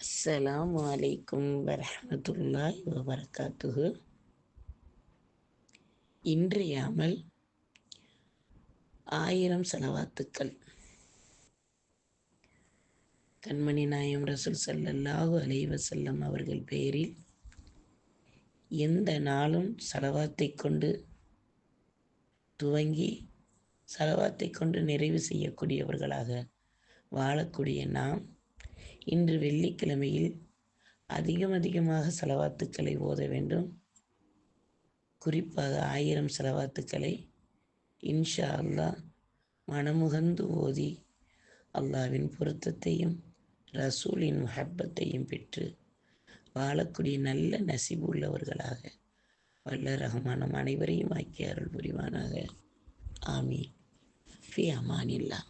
அஸ்ஸலாமு அலைக்கும் வரஹ்மத்துல்லாஹி வபரகாத்துஹு. இன்றைய அமல் 1000 ஸலவாத்துக்கள். கண்மணி நாயகம் ரசூல் ஸல்லல்லாஹு அலைஹி வஸல்லம் அவர்கள் பெயரில் எந்த நாளும் ஸலவாத்தை கொண்டு துவங்கி ஸலவாத்தை கொண்டு நிறைவு செய்யக்கூடியவர்களாக வாழக்கூடிய நாம் இன்று வெள்ளிக்கிழமையில் அதிகமாக ஸலவாத்துக்களை ஓத வேண்டும். குறிப்பாக 1000 ஸலவாத்துக்களை இன்ஷா அல்லாஹ் மனமுகந்து ஓதி அல்லாஹ்வின் பொருத்தத்தையும் ரசூலின் முஹப்பத்தையும் பெற்று வாழக்கூடிய நல்ல நசீபு உள்ளவர்களாக வல்ல ரஹ்மான் நம் அனைவரையும் ஆக்கி அருள் புரிவானாக. ஆமீன். ஃபி அமானில்லாஹ்.